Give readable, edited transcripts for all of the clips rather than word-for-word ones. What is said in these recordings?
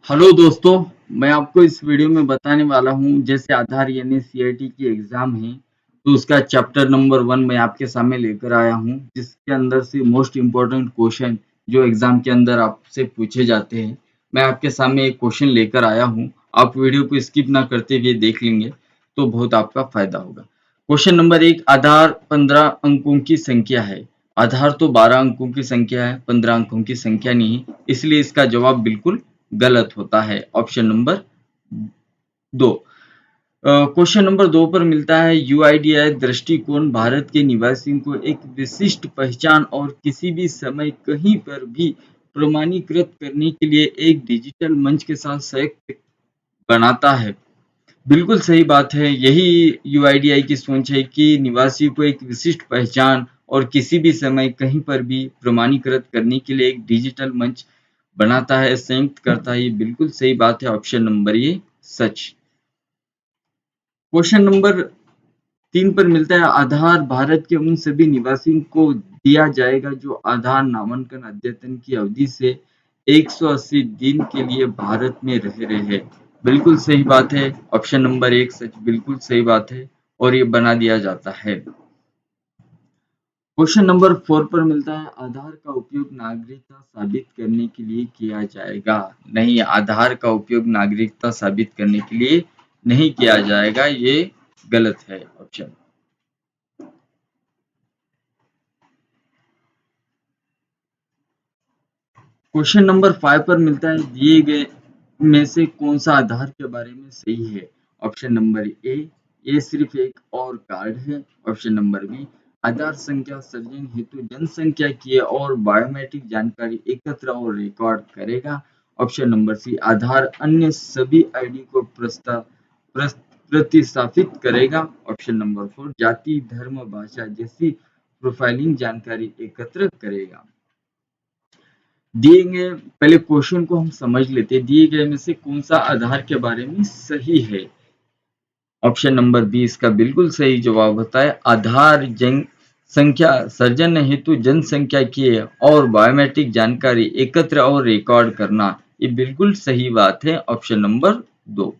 Hello दोस्तों, मैं आपको इस वीडियो में बताने वाला हूँ जैसे आधार यानी सीआईटी की एग्जाम है तो उसका चैप्टर नंबर 1 मैं आपके सामने लेकर आया हूँ जिसके अंदर से मोस्ट इम्पोर्टेंट क्वेश्चन जो एग्जाम के अंदर आपसे पूछे जाते हैं। मैं आपके सामने एक क्वेश्चन लेकर आया हूँ। आप वीडियो को स्किप ना करते हुए देख लेंगे तो बहुत आपका फायदा होगा। क्वेश्चन नंबर 1, आधार 15 अंकों की संख्या है। आधार तो 12 अंकों की संख्या है, 15 अंकों की संख्या नहीं है, इसलिए इसका जवाब बिल्कुल गलत होता है। Option number 2। क्वेश्चन नंबर 2 पर मिलता है यूआईडीआई दृष्टिकोण भारत के निवासियों को एक विशिष्ट पहचान और किसी भी समय कहीं पर भी प्रमाणीकृत करने के लिए एक डिजिटल मंच के साथ संयुक्त बनाता है। बिल्कुल सही बात है। यही यूआईडीआई की सोच है कि निवासियों को एक विशिष्ट पहचान और किसी भी समय कहीं पर भी प्रमाणीकृत करने के लिए एक डिजिटल मंच बनाता है, संयुक्त करता है। ये बिल्कुल सही बात है। ऑप्शन नंबर ये सच। क्वेश्चन नंबर 3 पर मिलता है आधार भारत के उन सभी निवासियों को दिया जाएगा जो आधार नामांकन अद्यतन की अवधि से 180 दिन के लिए भारत में रह रहे हैं। बिल्कुल सही बात है। ऑप्शन नंबर 1 सच, बिल्कुल सही बात है और ये बना दिया जाता है। क्वेश्चन नंबर 4 पर मिलता है आधार का उपयोग नागरिकता साबित करने के लिए किया जाएगा। नहीं, आधार का उपयोग नागरिकता साबित करने के लिए नहीं किया जाएगा, ये गलत है ऑप्शन। क्वेश्चन नंबर 5 पर मिलता है दिए गए में से कौन सा आधार के बारे में सही है। ऑप्शन नंबर ए, ये सिर्फ एक और कार्ड है। ऑप्शन नंबर बी, आधार संख्या सृजन हेतु जनसंख्या की और बायोमेट्रिक जानकारी एकत्र और रिकॉर्ड करेगा। ऑप्शन नंबर सी, आधार अन्य सभी आईडी को प्रतिस्थापित करेगा। ऑप्शन नंबर 4, जाति धर्म भाषा जैसी प्रोफाइलिंग जानकारी एकत्र करेगा। दिए गए पहले क्वेश्चन को हम समझ लेते हैं। दिए गए में से कौन सा आधार के बारे में सही है। ऑप्शन नंबर बी इसका बिल्कुल सही जवाब होता है। आधार जनसंख्या सृजन हेतु जनसंख्या की और बायोमेट्रिक जानकारी एकत्र और रिकॉर्ड करना, ये बिल्कुल सही बात है। Option number 2।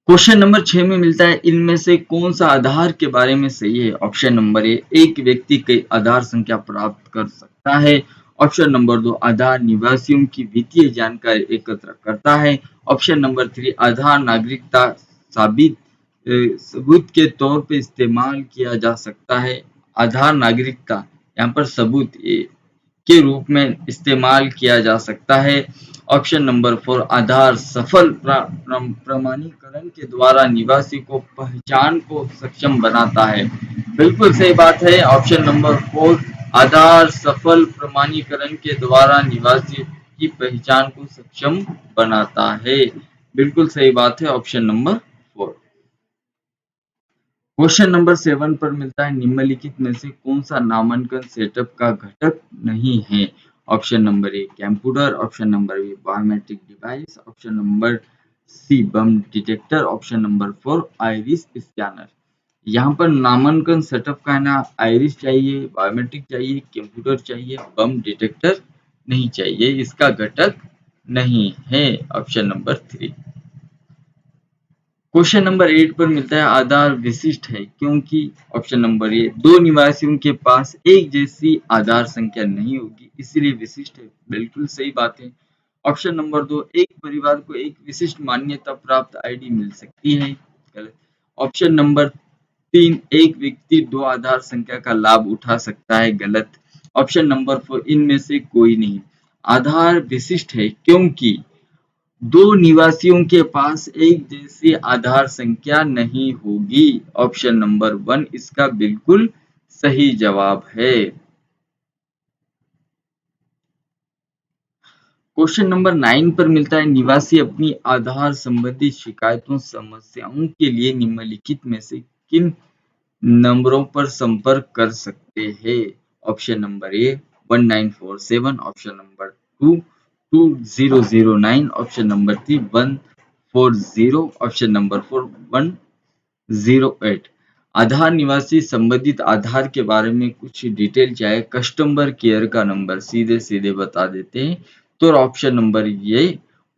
क्वेश्चन नंबर 6 में मिलता है इनमें से कौन सा आधार के बारे में सही है। ऑप्शन नंबर ए, एक व्यक्ति कई आधार संख्या प्राप्त कर सकता है। ऑप्शन नंबर 2, आधार निवासियों की वित्तीय जानकारी एकत्र करता है। ऑप्शन नंबर 3, आधार नागरिकता साबित सबूत के तौर पे इस्तेमाल किया जा सकता है। आधार नागरिकता यहाँ पर सबूत के रूप में इस्तेमाल किया जा सकता है। ऑप्शन नंबर 4, आधार सफल प्रमाणीकरण के द्वारा निवासी को पहचान को सक्षम बनाता है। बिल्कुल सही बात है। ऑप्शन नंबर 4, आधार सफल प्रमाणीकरण के द्वारा निवासी की पहचान को सक्षम बनाता है। बिल्कुल सही बात है। Option number 4। क्वेश्चन नंबर 7 पर मिलता है निम्नलिखित में से कौन सा नामांकन सेटअप का घटक नहीं है। Option number A, computer. Option number B, biometric device. Option number C, bomb detector. Option number 4, iris scanner. यहाँ पर नामांकन सेटअप का है ना, आइरिस चाहिए, बायोमेट्रिक चाहिए, कंप्यूटर चाहिए, बम डिटेक्टर नहीं चाहिए, इसका घटक नहीं है। Option number 3। क्वेश्चन नंबर 8 पर मिलता है आधार विशिष्ट है क्योंकि ऑप्शन नंबर ए, दो निवासियों के पास एक जैसी आधार संख्या नहीं होगी इसलिए विशिष्ट है। बिल्कुल सही बात है। ऑप्शन नंबर 2, एक परिवार को एक विशिष्ट मान्यता प्राप्त आईडी मिल सकती है। गलत। ऑप्शन नंबर 3, एक व्यक्ति दो आधार संख्या का लाभ उठा सकता है। गलत। ऑप्शन नंबर 4, इनमें से कोई नहीं। आधार विशिष्ट है क्योंकि दो निवासियों के पास एक जैसी आधार संख्या नहीं होगी। ऑप्शन नंबर 1 इसका बिल्कुल सही जवाब है। क्वेश्चन नंबर 9 पर मिलता है निवासी अपनी आधार संबंधी शिकायतों समस्याओं के लिए निम्नलिखित में से किन नंबरों पर संपर्क कर सकते हैं। ऑप्शन नंबर ए, 1947। Option number 2, 2009। Option number 3, 140। Option number 4, 108। आधार निवासी संबंधित आधार के बारे में कुछ डिटेल चाहे कस्टमर केयर का नंबर सीधे सीधे बता देते हैं। तो ऑप्शन नंबर ये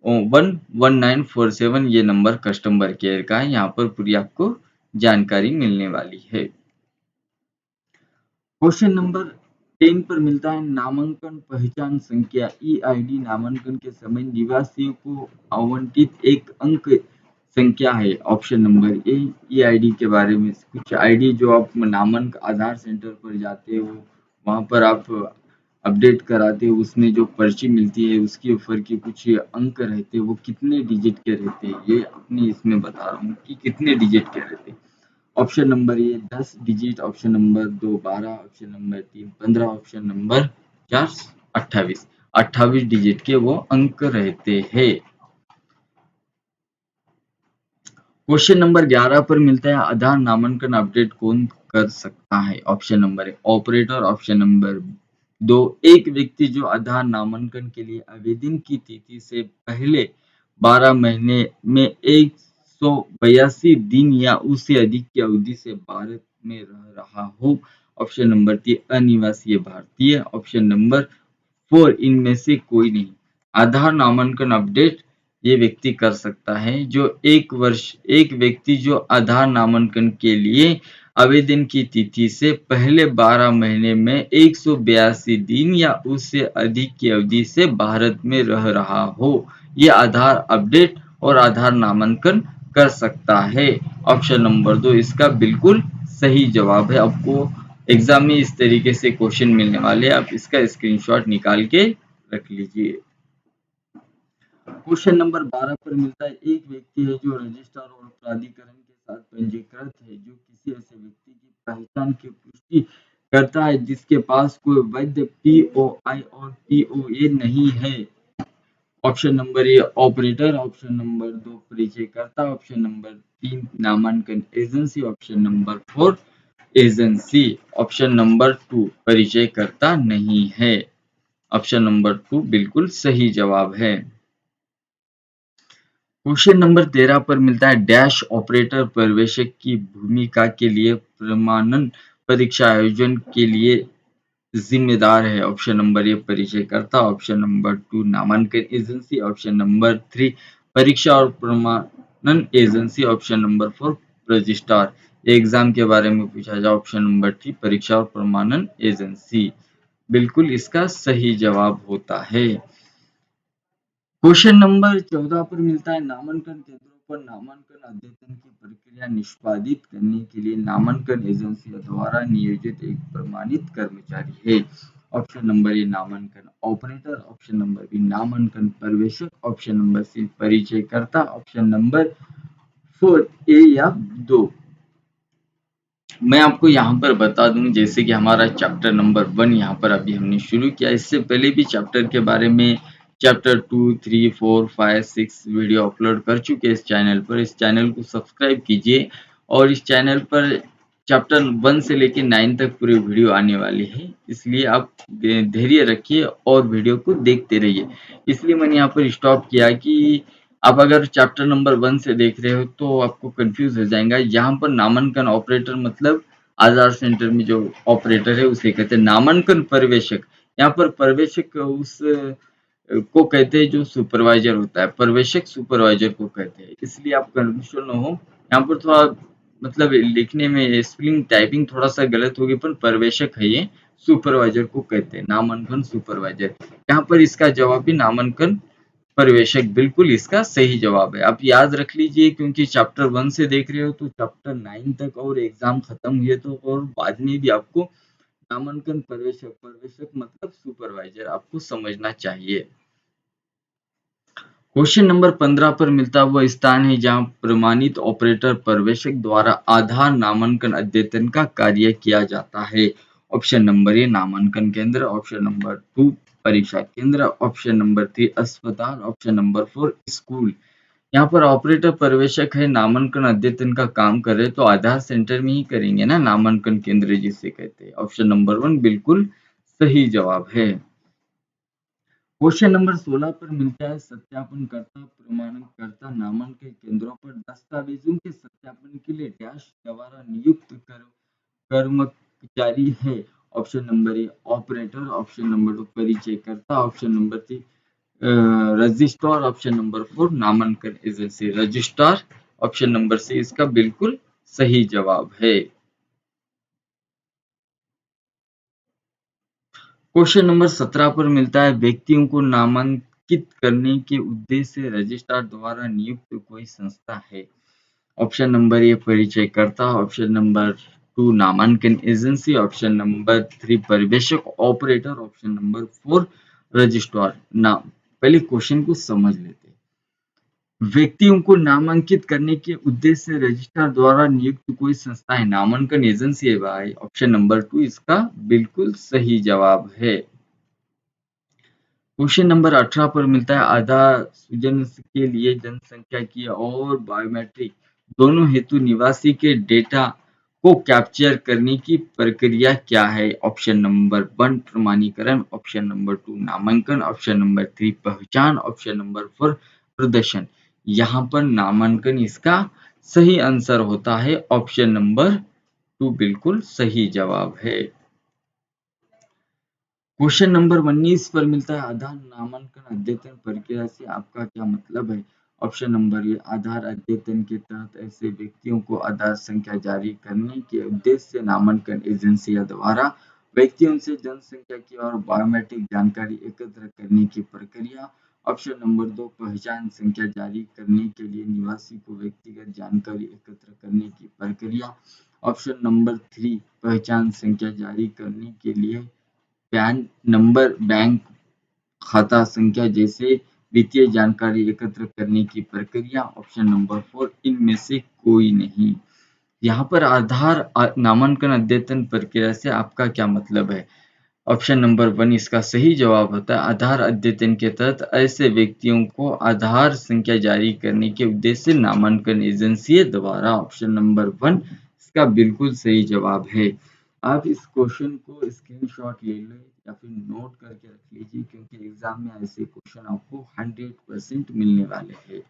11947 ये नंबर कस्टमर केयर का है। यहाँ पर पूरी आपको जानकारी मिलने वाली है। क्वेश्चन नंबर 10 पर मिलता है नामांकन पहचान संख्या EID नामांकन के समय निवासियों को आवंटित एक अंक संख्या है। ऑप्शन नंबर ए EID के बारे में कुछ आईडी जो आप नामांकन आधार सेंटर पर जाते हो वहां पर आप अपडेट कराते हो, उसमें जो पर्ची मिलती है उसके ऊपर के कुछ अंक रहते हैं वो कितने डिजिट के रहते हैं, ये अपने इसमें बता रहा हूँ कि कितने डिजिट के रहते हैं। ऑप्शन नंबर ए 10 digit, option number 2 12, option number 3 15, option number 4 28। 28 digit के वो अंक रहते हैं। क्वेश्चन नंबर 11 पर मिलता है आधार नामांकन अपडेट कौन कर सकता है। Option number A operator, option number 2 एक व्यक्ति जो आधार नामांकन के लिए आवेदन की तिथि से पहले 12 महीने में 182 दिन या उससे अधिक की अवधि से भारत में रह रहा हो। ऑप्शन नंबर 3 अनिवासी भारतीय, ऑप्शन नंबर 4 इनमें से कोई नहीं। आधार नामांकन अपडेट ये व्यक्ति कर सकता है जो एक व्यक्ति जो आधार नामांकन के लिए आवेदन की तिथि से पहले 12 महीने में 182 दिन या उससे अधिक की अवधि से भारत में रह रहा हो, ये आधार अपडेट और आधार नामांकन कर सकता है। ऑप्शन नंबर 2 इसका बिल्कुल सही जवाब है। आपको एग्जाम में इस तरीके से क्वेश्चन मिलने वाले हैं, आप इसका स्क्रीनशॉट निकाल के रख लीजिए। क्वेश्चन नंबर 12 पर मिलता है एक व्यक्ति है जो रजिस्ट्रार और प्राधिकरण के साथ पंजीकृत है जो किसी ऐसे व्यक्ति की पहचान की पुष्टि करता है जिसके पास कोई वैध POI और POA नहीं है। Option number A operator, option number 2 परिचयकर्ता, ऑप्शन नंबर 3 नामांकन agency, option number 4 agency, option number 2 परिचयकर्ता नहीं है। ऑप्शन नंबर 2 बिल्कुल सही जवाब है। क्वेश्चन नंबर 13 पर मिलता है डैश ऑपरेटर पर्यवेक्षक की भूमिका के लिए प्रमाणन परीक्षा आयोजन के लिए जिम्मेदार है। ऑप्शन नंबर ए परिचयकर्ता, ऑप्शन नंबर 2 नामांकन एजेंसी, ऑप्शन नंबर 3 परीक्षा और प्रमाणन agency, option number 4 registrar. Exam के बारे में पूछा जाए ऑप्शन नंबर 3 परीक्षा और प्रमाणन एजेंसी बिल्कुल इसका सही जवाब होता है। क्वेश्चन नंबर 14 पर मिलता है नामांकन केंद्रों पर नामांकन अद्यतन की प्रक्रिया निष्पादित करने के लिए नामांकन एजेंसी द्वारा नियोजित एक प्रमाणित कर्मचारी है। ऑप्शन नंबर ए नामांकन ऑपरेटर, ऑप्शन नंबर बी नामांकन पर्यवेक्षक, ऑप्शन नंबर सी परिचयकर्ता, ऑप्शन नंबर 4 ए या 2। मैं आपको यहाँ पर बता दूं जैसे कि हमारा चैप्टर नंबर 1 यहाँ पर अभी हमने शुरू किया, इससे पहले भी चैप्टर के बारे में चैप्टर 2, 3, 4, 5, 6 वीडियो अपलोड कर चुके हैं इस चैनल पर। इस चैनल को सब्सक्राइब कीजिए और इस चैनल पर चैप्टर 1 से लेकर 9 तक पूरे वीडियो आने वाले हैं, इसलिए आप धैर्य रखिए और वीडियो को देखते रहिए। इसलिए मैंने यहाँ पर स्टॉप किया कि आप अगर चैप्टर नंबर 1 से देख रहे हो तो आपको कंफ्यूज हो जाएगा। यहाँ पर नामांकन ऑपरेटर मतलब आधार सेंटर में जो ऑपरेटर है उसे कहते हैं। नामांकन पर्यवेक्षक, यहाँ पर पर्यवेक्षक उस को कहते हैं जो सुपरवाइजर होता है, पर्यवेक्षक सुपरवाइजर को कहते हैं, इसलिए आप कंफ्यूज न हो। यहाँ पर थोड़ा मतलब लिखने में स्पेलिंग टाइपिंग थोड़ा सा गलत होगी, पर पर्यवेक्षक है ये, सुपरवाइजर को कहते हैं नामांकन सुपरवाइजर। यहाँ पर इसका जवाब भी नामांकन पर्यवेक्षक बिल्कुल इसका सही जवाब है। आप याद रख लीजिए क्योंकि चैप्टर 1 से देख रहे हो तो चैप्टर 9 तक और एग्जाम खत्म हुए तो और बाद में भी आपको नामांकन पर्यवेक्षक, पर्यवेक्षक मतलब सुपरवाइजर आपको समझना चाहिए। क्वेश्चन नंबर 15 पर मिलता हुआ स्थान है जहां प्रमाणित ऑपरेटर पर्यवेक्षक द्वारा आधार नामांकन अद्यतन का कार्य किया जाता है। ऑप्शन नंबर ए नामांकन केंद्र, ऑप्शन नंबर 2 परीक्षा केंद्र, ऑप्शन नंबर 3 अस्पताल, ऑप्शन नंबर 4 स्कूल। यहाँ पर ऑपरेटर पर्यवेक्षक है, नामांकन अद्यतन का काम कर रहे तो आधार सेंटर में ही करेंगे ना, नामांकन केंद्र जिसे कहते हैं। ऑप्शन नंबर 1 बिल्कुल सही जवाब है। क्वेश्चन नंबर 16 पर मिलता है सत्यापनकर्ता प्रमाणनकर्ता नामांकन केंद्रों पर दस्तावेजों के सत्यापन के लिए डैश द्वारा नियुक्त कर्मचारी है। Option number A operator, option number 2 परिचयकर्ता, option number 3 registrar, option number 4 नामांकन agency registrar, option number C इसका बिल्कुल सही जवाब है। क्वेश्चन नंबर 17 पर मिलता है व्यक्तियों को नामांकित करने के उद्देश्य से रजिस्ट्रार द्वारा नियुक्त कोई संस्था है। ऑप्शन नंबर ए परिचयकर्ता, ऑप्शन नंबर 2 नामांकन एजेंसी, ऑप्शन नंबर 3 परिवेशक ऑपरेटर, ऑप्शन नंबर 4 रजिस्ट्रार। ना पहले क्वेश्चन को समझ लेते हैं। व्यक्तियों को नामांकित करने के उद्देश्य से रजिस्ट्रार द्वारा नियुक्त कोई संस्था है, नामांकन एजेंसी है भाई। ऑप्शन नंबर 2 इसका बिल्कुल सही जवाब है। क्वेश्चन नंबर 18 पर मिलता है आधार सृजन के लिए जनसंख्या की और बायोमेट्रिक दोनों हेतु निवासी के डेटा को कैप्चर करने की प्रक्रिया क्या है। ऑप्शन नंबर 1 प्रमाणीकरण, ऑप्शन नंबर 2 नामांकन, ऑप्शन नंबर 3 पहचान, ऑप्शन नंबर 4 प्रदर्शन। यहाँ पर नामांकन इसका सही आंसर होता है। ऑप्शन नंबर 2 बिल्कुल सही जवाब है। क्वेश्चन नंबर 19 पर मिलता है आधार नामांकन अद्यतन प्रक्रिया से आपका क्या मतलब है। ऑप्शन नंबर ए आधार अद्यतन के तहत ऐसे व्यक्तियों को आधार संख्या जारी करने के उद्देश्य से नामांकन एजेंसियों द्वारा व्यक्तियों से जनसंख्या की और बायोमेट्रिक जानकारी एकत्र करने की प्रक्रिया। ऑप्शन नंबर 2 पहचान संख्या जारी करने के लिए निवासी को व्यक्तिगत जानकारी एकत्र करने की प्रक्रिया। ऑप्शन नंबर 3 पहचान संख्या जारी करने के लिए पैन नंबर, बैंक खाता संख्या जैसे वित्तीय जानकारी एकत्र करने की प्रक्रिया। ऑप्शन नंबर 4 इनमें से कोई नहीं। यहाँ पर आधार नामांकन अद्यतन प्रक्रिया से आपका क्या मतलब है। ऑप्शन नंबर 1 इसका सही जवाब होता है आधार अद्यतन के तहत ऐसे व्यक्तियों को आधार संख्या जारी करने के उद्देश्य से नामांकन एजेंसी द्वारा। ऑप्शन नंबर 1 इसका बिल्कुल सही जवाब है। आप इस क्वेश्चन को स्क्रीनशॉट ले लें या फिर नोट करके रख लीजिए, क्योंकि एग्जाम में ऐसे क्वेश्चन आपको 100% मिलने वाले हैं।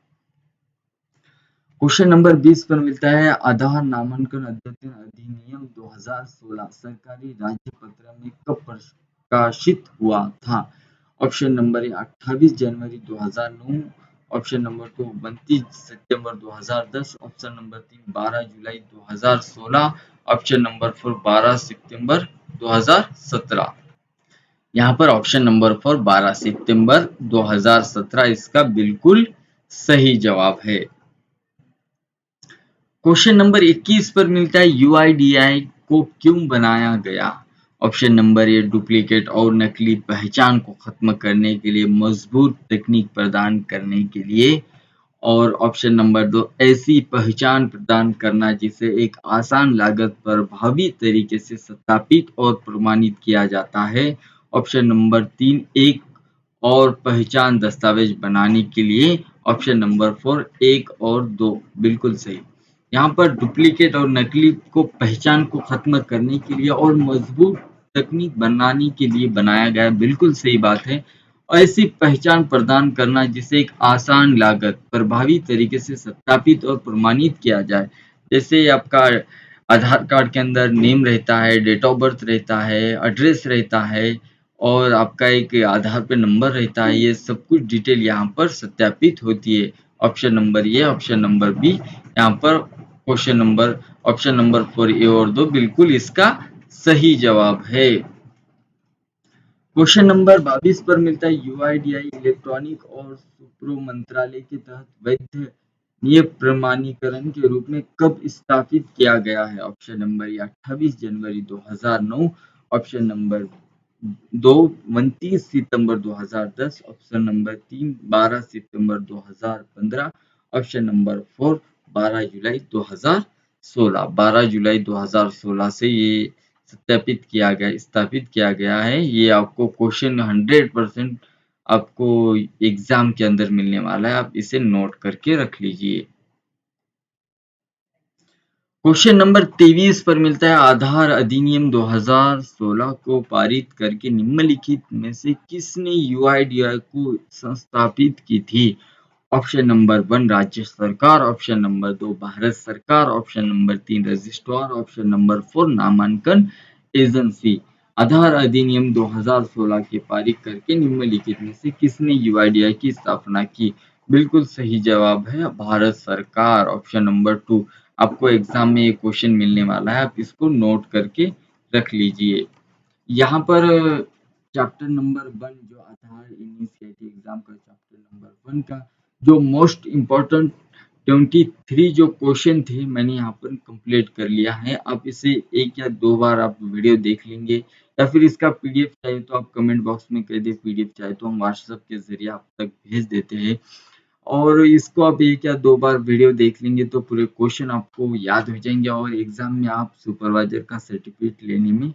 क्वेश्चन नंबर 20 पर मिलता है आधार नामांकन अद्यतन अधिनियम 2016 सरकारी राज्यपत्र में कब प्रकाशित हुआ था। ऑप्शन नंबर ए 28 जनवरी 2009, ऑप्शन नंबर 2 29 सितंबर 2010, ऑप्शन नंबर 3 12 जुलाई 2016, ऑप्शन नंबर 4 12 सितंबर 2017। यहाँ पर ऑप्शन नंबर 4 12 सितंबर 2017 इसका बिल्कुल सही जवाब है। क्वेश्चन नंबर 21 पर मिलता है यूआईडीआई को क्यों बनाया गया। ऑप्शन नंबर ए डुप्लीकेट और नकली पहचान को खत्म करने के लिए, मजबूत तकनीक प्रदान करने के लिए, और ऑप्शन नंबर 2 ऐसी पहचान प्रदान करना जिसे एक आसान लागत पर प्रभावी तरीके से सत्यापित और प्रमाणित किया जाता है। ऑप्शन नंबर 3 एक और पहचान दस्तावेज बनाने के लिए, ऑप्शन नंबर 4 1 और 2 बिल्कुल सही। यहाँ पर डुप्लीकेट और नकली को पहचान को खत्म करने के लिए और मजबूत तकनीक बनाने के लिए बनाया गया, बिल्कुल सही बात है। ऐसी पहचान प्रदान करना जिसे एक आसान लागत प्रभावी तरीके से सत्यापित और प्रमाणित किया जाए। जैसे आपका आधार कार्ड के अंदर नेम रहता है, डेट ऑफ बर्थ रहता है, एड्रेस रहता है और आपका एक आधार पे नंबर रहता है, ये सब कुछ डिटेल यहाँ पर सत्यापित होती है। Option number A, option number B, यहाँ पर question number option number 4 A और 2 बिल्कुल इसका सही जवाब है। क्वेश्चन नंबर 22 पर मिलता है यूआईडीआई इलेक्ट्रॉनिक और सुप्रो मंत्रालय के तहत वैध नियम प्रमाणीकरण के रूप में कब स्थापित किया गया है। ऑप्शन नंबर 28 जनवरी 2009, ऑप्शन नंबर 2 29 सितंबर 2010, ऑप्शन नंबर 3 12 सितंबर 2015, ऑप्शन नंबर 4 12 जुलाई 2016। 12 जुलाई 2016 से ये सत्यापित किया गया स्थापित किया गया है। ये आपको क्वेश्चन 100% आपको एग्जाम के अंदर मिलने वाला है, आप इसे नोट करके रख लीजिए। क्वेश्चन नंबर 23 पर मिलता है आधार अधिनियम 2016 को पारित करके निम्नलिखित में से किसने यूआईडीआई को संस्थापित की थी? ऑप्शन नंबर 1 राज्य सरकार, ऑप्शन नंबर 2 भारत सरकार, option number 3 registrar, option number 4 नामांकन एजेंसी। आधार अधिनियम 2016 के पारित करके निम्नलिखित में से किसने यूआईडीआई की स्थापना की? बिल्कुल सही जवाब है भारत सरकार, ऑप्शन नंबर 2। आपको एग्जाम में ये क्वेश्चन मिलने वाला है, आप इसको नोट करके रख लीजिए। यहाँ पर चैप्टर नंबर 1 जो आधार इनिशिएटिव एग्जाम का चैप्टर नंबर 1 का जो मोस्ट इम्पोर्टेंट 23 जो क्वेश्चन थे मैंने यहाँ पर कंप्लीट कर लिया है। आप इसे एक या दो बार आप वीडियो देख लेंगे या फिर इसका पीडीएफ चाहिए तो आप कमेंट बॉक्स में कह दे, पीडीएफ चाहिए तो हम व्हाट्सएप के जरिए आप तक भेज देते हैं। और इसको आप एक या दो बार वीडियो देख लेंगे तो पूरे क्वेश्चन आपको याद हो जाएंगे और एग्जाम में आप सुपरवाइजर का सर्टिफिकेट लेने में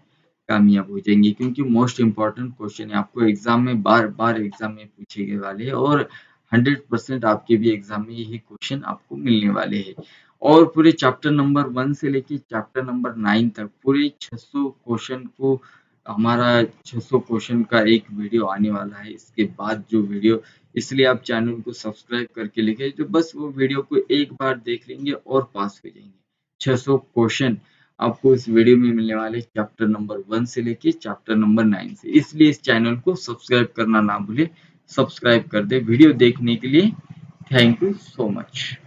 कामयाब हो जाएंगे, क्योंकि मोस्ट इम्पोर्टेंट क्वेश्चन है, आपको एग्जाम में बार बार एग्जाम में पूछे गए वाले हैं और 100% आपके भी एग्जाम में यही क्वेश्चन आपको मिलने वाले हैं। और पूरे चैप्टर नंबर 1 से लेके चैप्टर नंबर 9 तक पूरे 600 क्वेश्चन को हमारा 600 क्वेश्चन का एक वीडियो आने वाला है। इसके बाद जो वीडियो, इसलिए आप चैनल को सब्सक्राइब करके लिखे जो बस वो वीडियो को एक बार देख लेंगे और पास हो जाएंगे। 600 क्वेश्चन आपको इस वीडियो में मिलने वाले चैप्टर नंबर 1 से लेके चैप्टर नंबर 9 से, इसलिए इस चैनल को सब्सक्राइब करना ना भूले। सब्सक्राइब कर दे। वीडियो देखने के लिए थैंक यू सो मच।